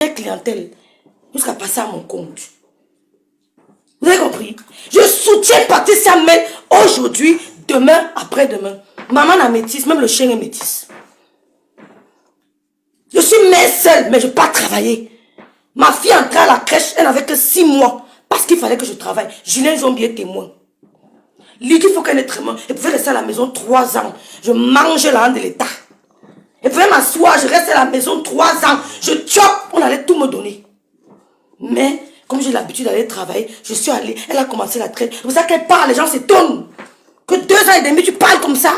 clientèle jusqu'à passer à mon compte. Vous avez compris? Je soutiens Patricia Mel aujourd'hui, demain, après-demain. Maman la métisse, même le chien est métisse. Je suis mère seule, mais je ne peux pas travailler. Ma fille entrait à la crèche, elle n'avait que 6 mois. Parce qu'il fallait que je travaille. Julien Zombi est témoin. Lydie, il faut qu'elle ait témoin. Elle pouvait rester à la maison 3 ans. Je mange la rente de l'État. Elle pouvait m'asseoir, je reste à la maison 3 ans. Je chope, on allait tout me donner. Mais, comme j'ai l'habitude d'aller travailler, je suis allée, elle a commencé la traite. C'est pour ça qu'elle parle, les gens s'étonnent. Que 2 ans et demi, tu parles comme ça.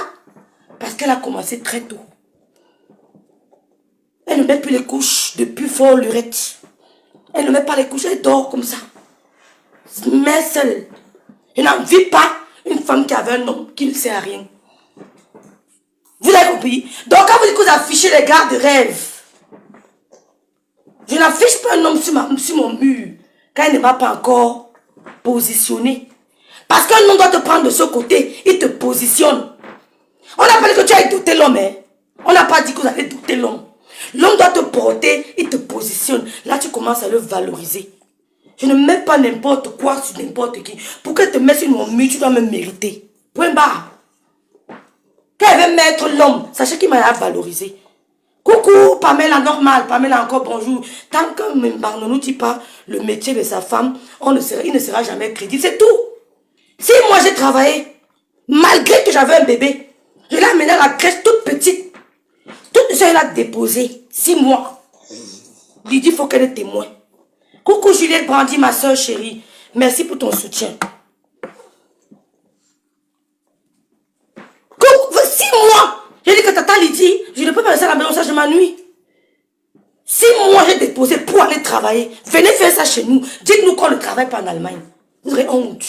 Parce qu'elle a commencé très tôt. Elle ne met plus les couches depuis fort lurette. Elle ne met pas les couches, elle dort comme ça. Mais seule. Je n'envie pas une femme qui avait un homme qui ne sert à rien. Vous avez compris? Donc quand vous dites que vous affichez les gars de rêve, je n'affiche pas un homme sur mon mur quand il ne m'a pas encore positionné. Parce qu'un homme doit te prendre de ce côté, il te positionne. On n'a pas dit que tu as doté l'homme, hein? On n'a pas dit que vous allez doter l'homme. L'homme doit te porter, il te positionne. Là, tu commences à le valoriser. Je ne mets pas n'importe quoi sur n'importe qui. Pour que tu te mettes sur mon mur, tu dois me mériter. Point barre. Quand elle veut mettre l'homme, sachez qu'il m'a valorisé. Coucou, Pamela, normal. Pamela, encore bonjour. Tant que ne nous dit pas le métier de sa femme, il ne sera jamais crédible. C'est tout. Si moi j'ai travaillé, malgré que j'avais un bébé, je l'ai amené à la crèche toute petite. Toute seule, elle a déposé 6 mois. Lydie, il faut qu'elle est témoin. Coucou Juliette Brandy, ma soeur chérie. Merci pour ton soutien. Coucou, 6 mois. J'ai dit que tata Lydie, je ne peux pas rester à la maison, ça je m'ennuie. 6 mois j'ai déposé pour aller travailler. Venez faire ça chez nous. Dites-nous qu'on ne travaille pas en Allemagne. Vous aurez honte.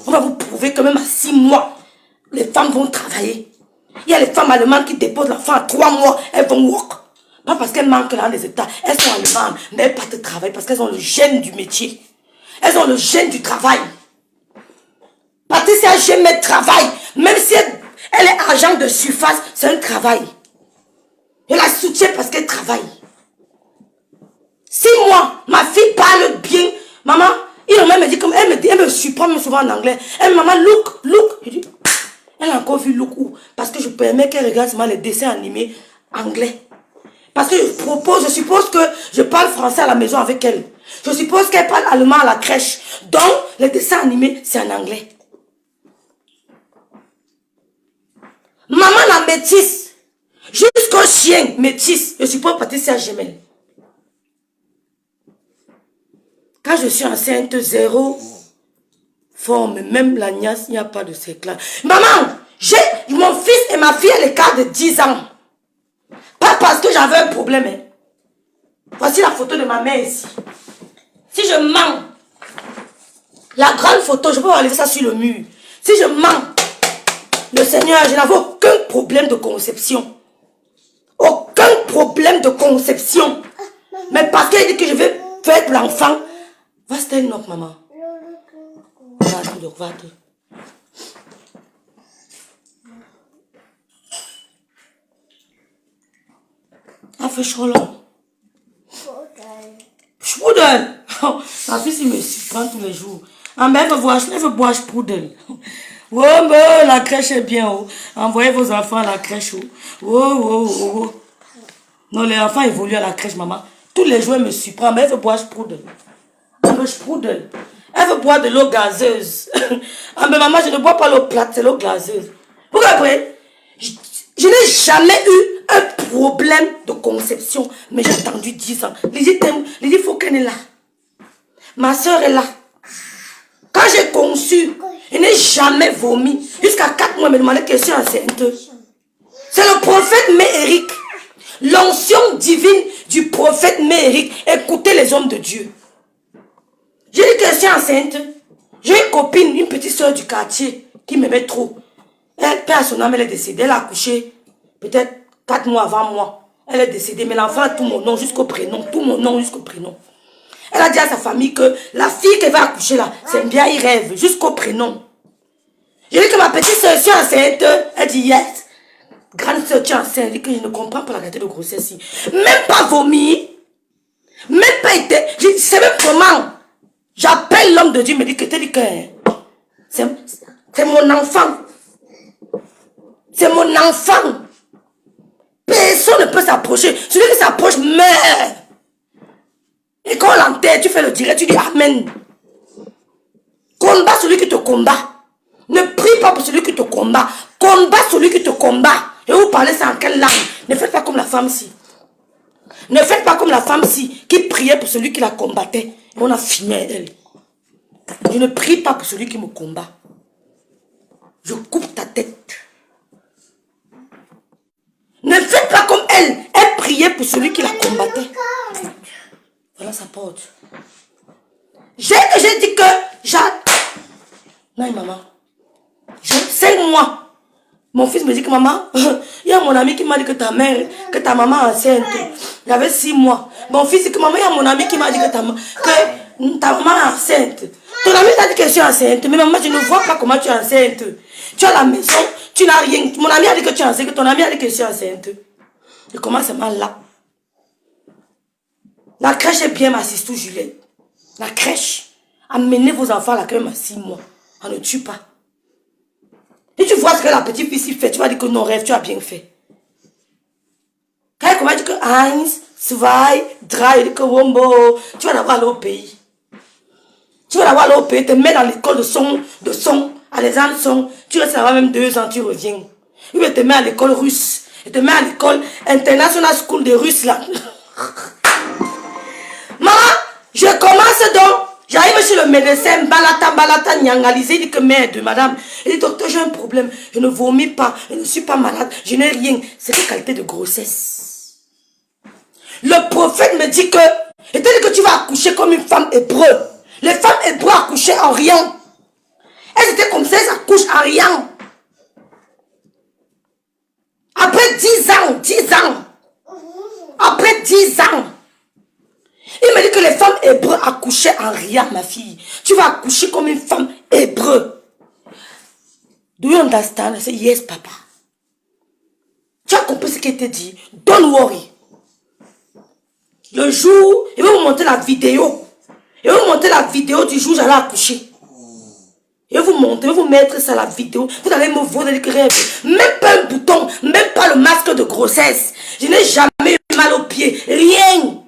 On va vous prouver que même à 6 mois, les femmes vont travailler. Il y a les femmes allemandes qui déposent l'enfant à 3 mois, elles vont work. Pas parce qu'elles manquent dans les États. Elles sont allemandes, mais elles partent de travail parce qu'elles ont le gène du métier. Elles ont le gène du travail. Patricia j'aime le travail. Même si elle est agent de surface, c'est un travail. Je la soutiens parce qu'elle travaille. 6 mois, ma fille parle bien. Maman, me dit comme elle me surprend souvent en anglais. Elle maman, look. Je dis, elle a encore vu look où? Parce que je permets qu'elle regarde seulement les dessins animés anglais. Parce que je suppose que je parle français à la maison avec elle. Je suppose qu'elle parle allemand à la crèche. Donc, les dessins animés, c'est en anglais. Maman la métisse. Jusqu'au chien métisse. Je suppose Patricia Gemel. Quand je suis enceinte, 0 forme. Même la niasse, il n'y a pas de séclat. Maman, mon fils et ma fille à l'écart de 10 ans. Pas parce que j'avais un problème. Hein. Voici la photo de ma mère ici. Si je mens, la grande photo, je peux enlever ça sur le mur. Si je mens, le Seigneur, je n'avais aucun problème de conception. Aucun problème de conception. Mais parce qu'elle dit que je vais faire l'enfant. Va stand up, maman. Va-te. Ah, fait chaud là. Sprudel. Ma fille, il me surprend tous les jours. Ah, mais elle veut boire sprudel. Oh, mais la crèche est bien. Oh. Envoyez vos enfants à la crèche. Oh. Non, les enfants évoluent à la crèche, maman. Tous les jours, elle me surprend, mais elle veut boire sprudel. Elle veut sprudel. Elle veut boire de l'eau gazeuse. Ah, mais maman, je ne bois pas l'eau plate, c'est l'eau gazeuse. Vous comprenez? Je n'ai jamais eu un problème de conception, mais j'ai attendu 10 ans. Lydie, il faut qu'elle est là. Ma soeur est là. Quand j'ai conçu, je n'ai jamais vomi. Jusqu'à 4 mois, elle me demandait que je suis enceinte. C'est le prophète Mééric. L'onction divine du prophète Mééric. Écoutez les hommes de Dieu. J'ai dit que je suis enceinte. J'ai une copine, une petite soeur du quartier, qui m'aimait trop. Elle, perd son âme, elle est décédée. Elle a accouché peut-être 4 mois avant moi. Elle est décédée, mais l'enfant a tout mon nom jusqu'au prénom. Tout mon nom jusqu'au prénom. Elle a dit à sa famille que la fille qu'elle va accoucher là, c'est bien, il rêve jusqu'au prénom. J'ai dit que ma petite soeur, je suis enceinte. Elle dit yes. Grande soeur, tu es enceinte. Elle dit que je ne comprends pas la qualité de grossesse. Même pas vomi. Même même comment j'appelle l'homme de Dieu, il me dit que c'est mon enfant. C'est mon enfant. Personne ne peut s'approcher. Celui qui s'approche meurt. Et quand on l'enterre, tu fais le direct, tu dis Amen. Combat celui qui te combat. Ne prie pas pour celui qui te combat. Combat celui qui te combat. Et vous parlez ça en quelle langue? Ne faites pas comme la femme-ci. Ne faites pas comme la femme-ci qui priait pour celui qui la combattait. Et on a fini elle. Je ne prie pas pour celui qui me combat. Je coupe ta tête. Ne faites pas comme elle. Elle priait pour celui qui la combattait. Voilà sa porte. J'ai dit que non, maman. J'ai 5 mois. Mon fils me dit que maman, il y a mon ami qui m'a dit que ta maman est enceinte. J'avais 6 mois. Mon fils dit que maman, il y a mon ami qui m'a dit que ta maman est enceinte. Ton ami t'a dit que je suis enceinte. Mais maman, je ne vois pas comment tu es enceinte. Tu as la maison, tu n'as rien. Mon ami a dit que tu es enceinte, que ton ami a dit que je suis enceinte. Je commence mal là. La crèche est bien, ma sister Juliette. La crèche. Amenez vos enfants à la crèche à 6 mois. On ne tue pas. Et tu vois ce que la petite fille fait, tu vas dire que non, rêve, tu as bien fait. Quand elle commence à dire que 1, 2, 3, elle dit que wombo, tu vas l'avoir aller au pays. Tu vas l'avoir aller au pays, te mets dans l'école de son, à l'examen de son, tu restes là-bas même 2 ans, tu reviens. Il te met à l'école russe, il te met à l'école International School de Russe là. Maman, je commence donc. J'arrive chez le médecin, balata, nyangalisé, il dit que merde, madame. Il dit, docteur, j'ai un problème. Je ne vomis pas, je ne suis pas malade, je n'ai rien. C'est quelle qualité de grossesse? Le prophète me dit que, il te dit que tu vas accoucher comme une femme hébreu. Les femmes hébreux accouchaient en rien. Elles étaient comme ça, elles accouchent en rien. Après 10 ans. Après 10 ans. Il me dit que les femmes hébreux accouchaient en rien, ma fille. Tu vas accoucher comme une femme hébreu. Do you understand? I say, yes, papa. Tu as compris ce qui était dit? Don't worry. Le jour, il va vous montrer la vidéo. Il va vous montrer la vidéo du jour où j'allais accoucher. Il va vous montrer, il va vous mettre ça la vidéo. Vous allez me voir, même pas un bouton, même pas le masque de grossesse. Je n'ai jamais eu mal au pied. Rien.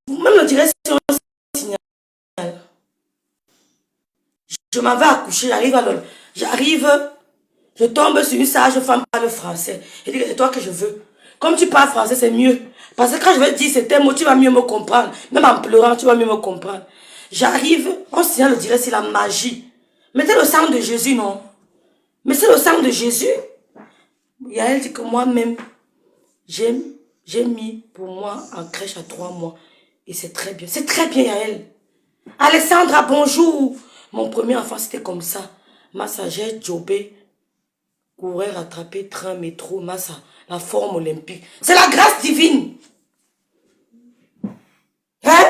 Même le direct sur un signal. Je m'en vais accoucher, j'arrive, je tombe sur une sage femme parle français. Elle dit que c'est toi que je veux. Comme tu parles français, c'est mieux. Parce que quand je vais dire certains mots, tu vas mieux me comprendre. Même en pleurant, tu vas mieux me comprendre. J'arrive, on signale le direct, c'est la magie. Mettez le sang de Jésus, non? Mais c'est le sang de Jésus. Et elle dit que moi-même, j'ai mis pour moi en crèche à 3 mois. Et c'est très bien. C'est très bien, Yael. Alexandra, bonjour. Mon premier enfant, c'était comme ça. Massa, j'ai jobé, courir, rattraper, train, métro, massa, la forme olympique. C'est la grâce divine. Hein?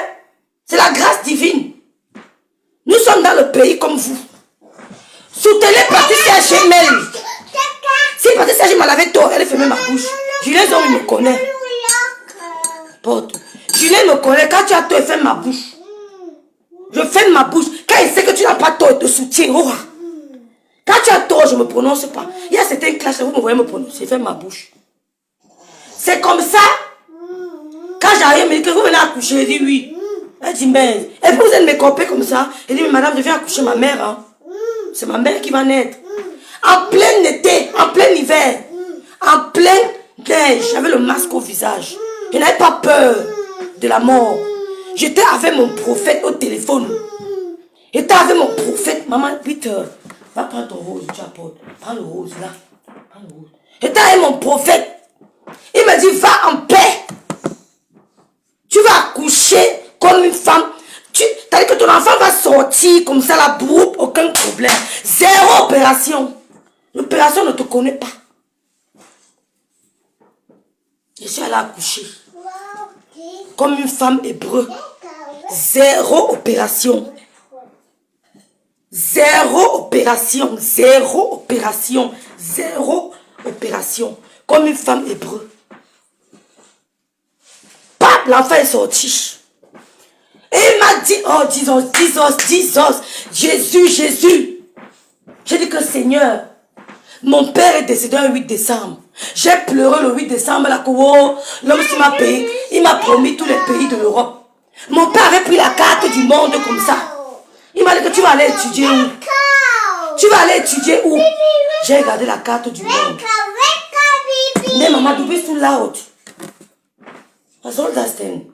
C'est la grâce divine. Nous sommes dans le pays comme vous. Soutenez Patricia Gemel. Si Patricia Gemel avait tort, elle fermait ma bouche. Julien Zom, il me connaît. Porte. Julien me connaît. Quand tu as tort, il ferme ma bouche. Je ferme ma bouche. Quand il sait que tu n'as pas tort, il te soutient. Oh. Quand tu as tort, je ne me prononce pas. Il y a certains classes où vous me voyez me prononcer. Je ferme ma bouche. C'est comme ça. Quand j'arrive, il me dit que vous venez accoucher. Je dis oui. Elle dit mais. Et puis vous êtes mes copains comme ça. Elle dit mais madame, je viens accoucher ma mère. Hein. C'est ma mère qui va naître. En plein été, en plein hiver, en plein neige, j'avais le masque au visage. Je n'avais pas peur de la mort. J'étais avec mon prophète au téléphone. J'étais avec mon prophète. Maman, Peter, va prendre ton rose, tu apportes. Prends le rose là. Prends le rose. J'étais avec mon prophète. Il me dit, va en paix. Tu vas accoucher comme une femme. T'as dit que ton enfant va sortir comme ça, la broupe, aucun problème. 0 opération. L'opération ne te connaît pas. Je suis allée accoucher. Comme une femme hébreu. 0 opération. 0 opération. 0 opération. 0 opération. Comme une femme hébreu. Pap! l'enfant est sorti. Et il m'a dit, oh Jesus, Jésus. J'ai dit que Seigneur, mon père est décédé le 8 décembre. J'ai pleuré le 8 décembre, là, oh, l'homme qui m'a payé, il m'a promis tous les pays de l'Europe. Mon père avait pris la carte du monde comme ça. Il m'a dit que tu vas aller étudier où? Tu vas aller étudier où? J'ai regardé la carte du monde. Mais maman, tu bist too loud. Was soll das denn?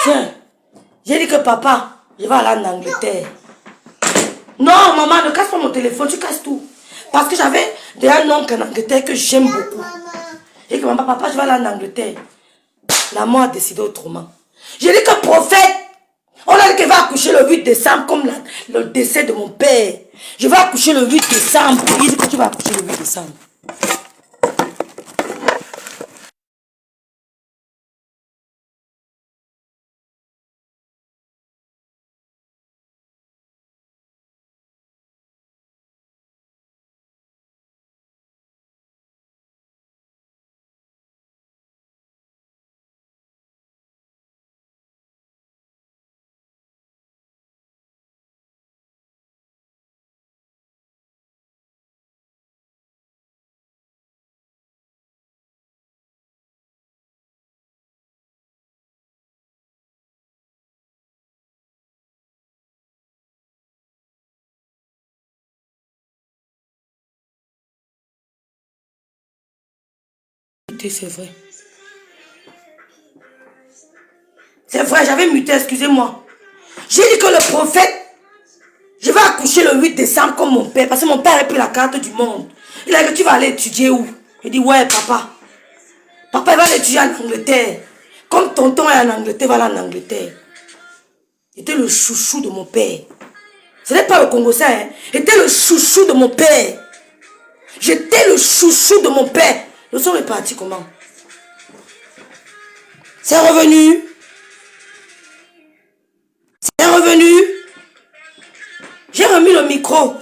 Tiens, j'ai dit que papa, je vais aller en Angleterre. Non, maman, ne casse pas mon téléphone, tu casses tout. Parce que j'avais un oncle en Angleterre que j'aime beaucoup. Et que maman, papa, je vais aller en Angleterre. La mort a décidé autrement. J'ai dit que prophète, on a dit qu'elle va accoucher le 8 décembre comme le décès de mon père. Je vais accoucher le 8 décembre. Il dit que tu vas accoucher le 8 décembre. C'est vrai. C'est vrai, j'avais muté, excusez-moi. J'ai dit que le prophète, je vais accoucher le 8 décembre comme mon père, parce que mon père a pris la carte du monde. Il a dit que tu vas aller étudier où? Il dit, ouais, papa. Papa, il va aller étudier en Angleterre. Comme tonton est en Angleterre, va aller en Angleterre. Il était le chouchou de mon père. Ce n'est pas le Congo, ça, hein. J'étais le chouchou de mon père. J'étais le chouchou de mon père. Le son est parti comment? C'est revenu. C'est revenu. J'ai remis le micro.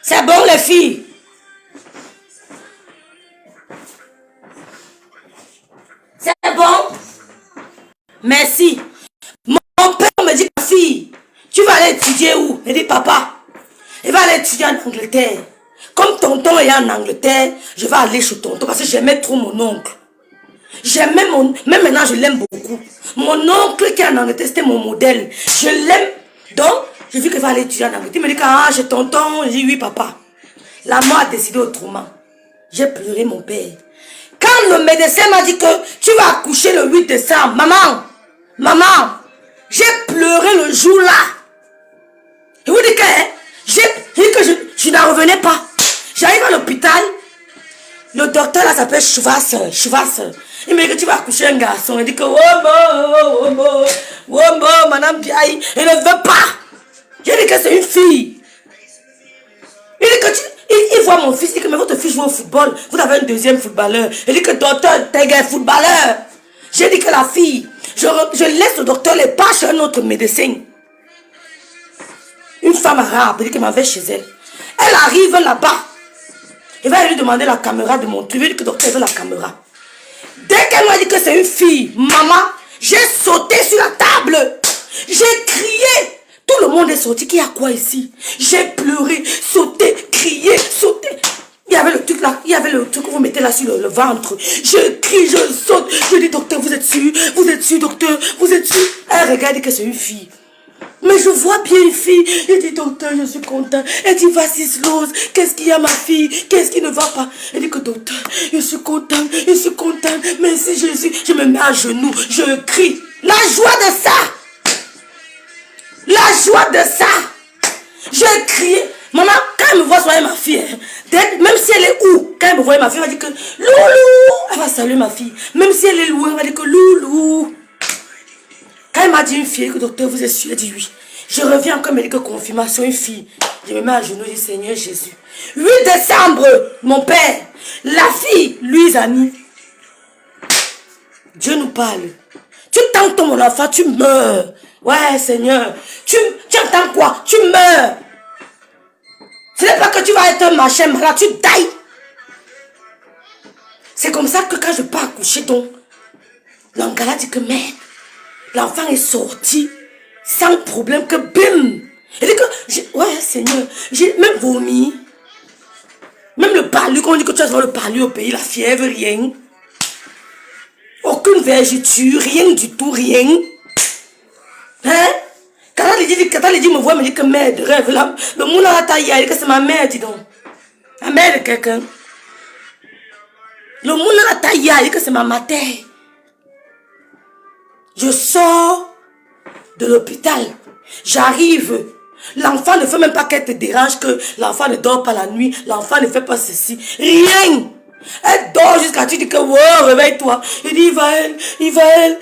C'est bon les filles. C'est bon. Merci. Mon père me dit, ma fille, tu vas aller étudier où? Il dit, papa, il va aller étudier en Angleterre. Comme tonton est en Angleterre, je vais aller chez tonton parce que j'aimais trop mon oncle. J'aimais même maintenant je l'aime beaucoup. Mon oncle qui est en Angleterre, c'était mon modèle. Je l'aime. Donc, j'ai vu qu'il va aller étudier en Angleterre. Il me dit, ah, chez tonton. J'ai dit, oui, papa. La mort a décidé autrement. J'ai pleuré mon père. Quand le médecin m'a dit que tu vas accoucher le 8 décembre, maman, j'ai pleuré le jour là. Je vous dis que, je n'en revenais pas. J'arrive à l'hôpital, le docteur là s'appelle Schwarz. Il me dit que tu vas accoucher un garçon. Il dit que, Wombo, madame Biaï, il ne veut pas. J'ai dit que c'est une fille. Il dit que il voit mon fils, il dit que mais votre fils joue au football, vous avez un deuxième footballeur. Il dit que docteur, t'es un footballeur. J'ai dit que la fille, je laisse le docteur les pas chez un autre médecin. Une femme arabe, elle dit qu'elle m'avait chez elle. Elle arrive là-bas. Il va lui demander la caméra de mon truc. Il dit que le docteur veut la caméra. Dès qu'elle m'a dit que c'est une fille, maman, j'ai sauté sur la table. J'ai crié. Tout le monde est sorti. Qui a quoi ici? J'ai pleuré, sauté, crié, sauté. Il y avait le truc là, il y avait le truc que vous mettez là sur le ventre. Je crie, je saute. Je dis, docteur, vous êtes sûr? Vous êtes sûr, docteur? Vous êtes sûr? Elle regarde que c'est une fille. Mais je vois bien une fille. Elle dit, docteur, je suis content. Elle dit, vas-y, Slose. Qu'est-ce qu'il y a, ma fille? Qu'est-ce qui ne va pas? Elle dit que, docteur, je suis contente. Merci Jésus. Je me mets à genoux. Je crie. La joie de ça. La joie de ça. Je crie. Maman, quand elle me voit soigner ma fille, même si elle est où, quand elle me voit ma fille, elle va dire que, Loulou. Elle va saluer ma fille. Même si elle est loin, elle va dire que, Loulou. Quand elle m'a dit une fille, que docteur, vous êtes sûr? Elle dit oui. Je reviens encore, elle me dit que confirmation, une fille. Je me mets à genoux, je dis Seigneur Jésus. 8 décembre, mon père, la fille, Louise Annie. Dieu nous parle. Tu tentes mon enfant, tu meurs. Ouais, Seigneur. Tu entends quoi? Tu meurs. Ce n'est pas que tu vas être un machin malade, tu dailles. C'est comme ça que quand je pars accoucher, donc, l'Angala dit que merde, l'enfant est sorti sans problème que bim. Il dit que, ouais, Seigneur, j'ai même vomi. Même le palu, quand on dit que tu as le palu au pays, la fièvre, rien. Aucune vergeture, rien du tout, rien. Hein? Quand elle dit, me voit, me dit que merde, rêve là. Le monde a taillé, il dit que c'est ma mère, dis donc. La mère de quelqu'un. Le monde a taillé, il dit que c'est ma mère. Je sors de l'hôpital. J'arrive. L'enfant ne fait même pas qu'elle te dérange, que l'enfant ne dort pas la nuit. L'enfant ne fait pas ceci. Rien. Elle dort jusqu'à tu dis que wow, réveille-toi. Il dit il va elle.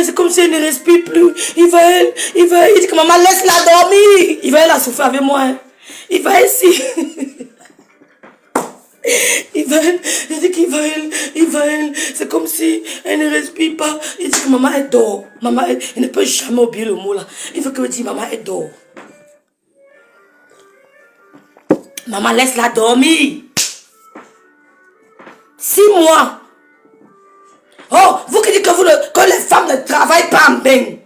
C'est comme si elle ne respire plus. Il va elle. Il dit que maman laisse-la dormir. Il va elle a souffert avec moi. Hein. Il va ici. Il dit qu'il va elle. C'est comme si elle ne respire pas. Il dit que maman elle dort. Maman elle ne peut jamais oublier le mot là. Il faut que me dise maman elle dort. Maman laisse-la dormir. 6 mois. Oh, vous qui dites que les femmes ne travaillent pas en bain.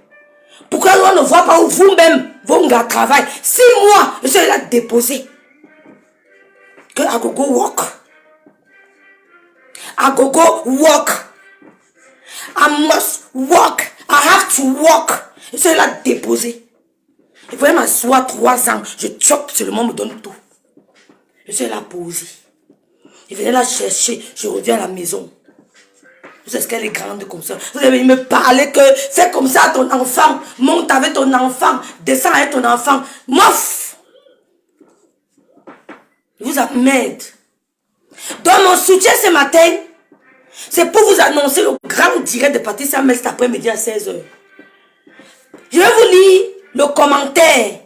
Pourquoi on ne voit pas où vous-même, vos gars travaillent? 6 mois, je suis là déposé. Que I go walk. I go walk. I must walk. I have to walk. Je suis là déposé. Il faut m'asseoir 3 ans. Je chope, seulement me donne tout. Je suis là posé. Il venait la chercher, je reviens à la maison. Vous savez qu'elle est grande comme ça. Vous allez me parler que fais comme ça à ton enfant, monte avec ton enfant, descends avec ton enfant. Mouf! Je vous emmerde. Donc mon soutien ce matin, c'est pour vous annoncer le grand direct de Patricia Amel cet après-midi à 16h. Je vais vous lire le commentaire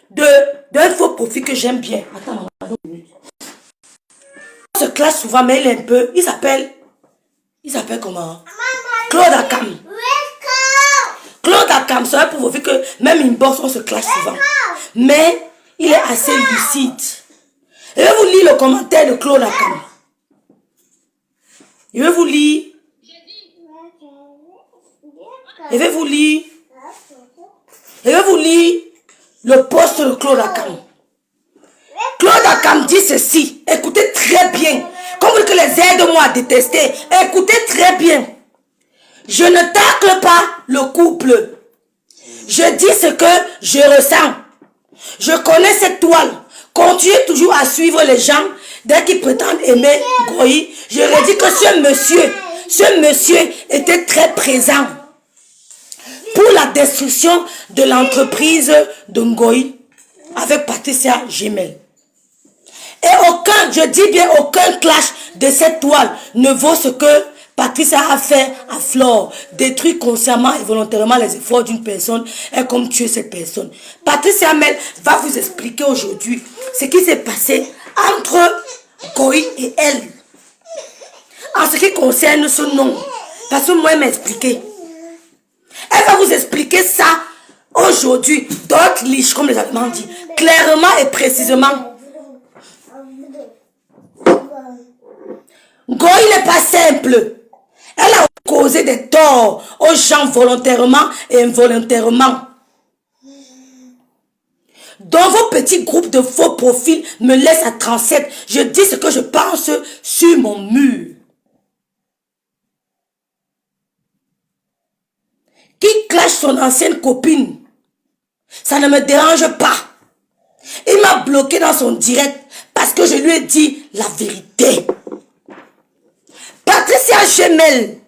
d'un faux profil que j'aime bien. Attends, on se clash souvent, mais il est un peu. Il s'appelle comment? Claude Akam. Claude Akam, c'est un faux profil que même inbox, on se clash souvent. Mais il est assez lucide. Je vais vous lire le commentaire de Claude Akam. Je vais vous lire le post de Claude Akam. Claude Akam dit ceci. Écoutez très bien. Comme que les aide-moi à détester. Écoutez très bien. Je ne tacle pas le couple. Je dis ce que je ressens. Je connais cette toile. Continuez toujours à suivre les gens dès qu'ils prétendent aimer Goï. Je redis que ce monsieur était très présent pour la destruction de l'entreprise de Ngoï avec Patricia Gemel. Et je dis bien aucun clash de cette toile ne vaut ce que Patricia a fait à Flore. Détruire consciemment et volontairement les efforts d'une personne et comme tuer cette personne. Patricia Amel va vous expliquer aujourd'hui ce qui s'est passé entre Goï et elle. En ce qui concerne ce nom. Parce que moi, elle m'a expliqué. Elle va vous expliquer ça aujourd'hui. D'autres liches, comme les Allemands disent. Clairement et précisément. Goï n'est pas simple. Elle a causé des torts aux gens volontairement et involontairement. Dans vos petits groupes de faux profils me laissent à 37. Je dis ce que je pense sur mon mur. Qui clash son ancienne copine, ça ne me dérange pas. Il m'a bloqué dans son direct parce que je lui ai dit la vérité. Patricia Gemel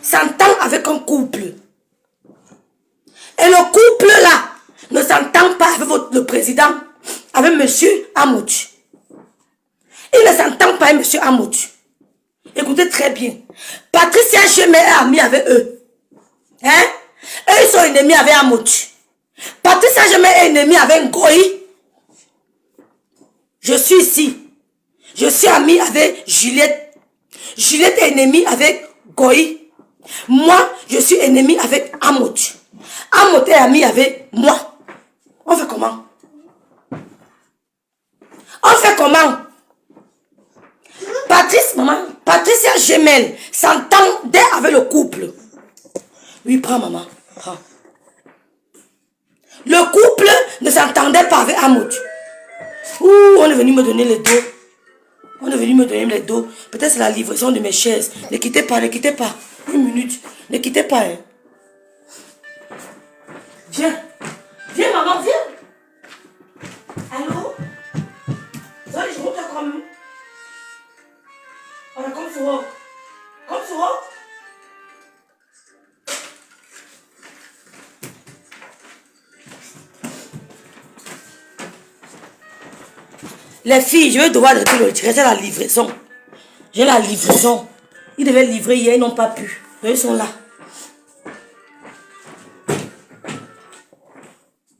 s'entend avec un couple. Et le couple là ne s'entend pas avec le président, avec monsieur Amouch. Il ne s'entend pas avec monsieur Amouch. Écoutez très bien. Patricia Gemel est amie avec eux. Hein? Eux, ils sont ennemis avec Amouch. Patricia Gemel est ennemie avec Goï. Je suis ici. Je suis amie avec Juliette. Juliette est ennemie avec Goï. Moi, je suis ennemie avec Amouch. Amote est ami avec moi. On fait comment? On fait comment? Patrice, maman, Patricia Gemelle s'entendait avec le couple. Oui, prends, maman. Prends. Le couple ne s'entendait pas avec Amote. Ouh, on est venu me donner les dos. On est venu me donner les dos. Peut-être c'est la livraison de mes chaises. Ne quittez pas, ne quittez pas. Une minute. Ne quittez pas. Hein. Viens. Viens, maman, viens. Allô? Je monte comme... Voilà, comme sur rock. Comme sur rock. Les filles, je vais devoir le retirer. C'est la livraison. J'ai la livraison. Ils devaient livrer hier, ils n'ont pas pu. Ils sont là.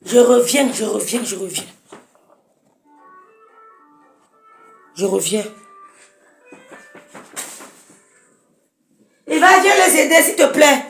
Je reviens. Je reviens. Et va, viens les aider, s'il te plaît.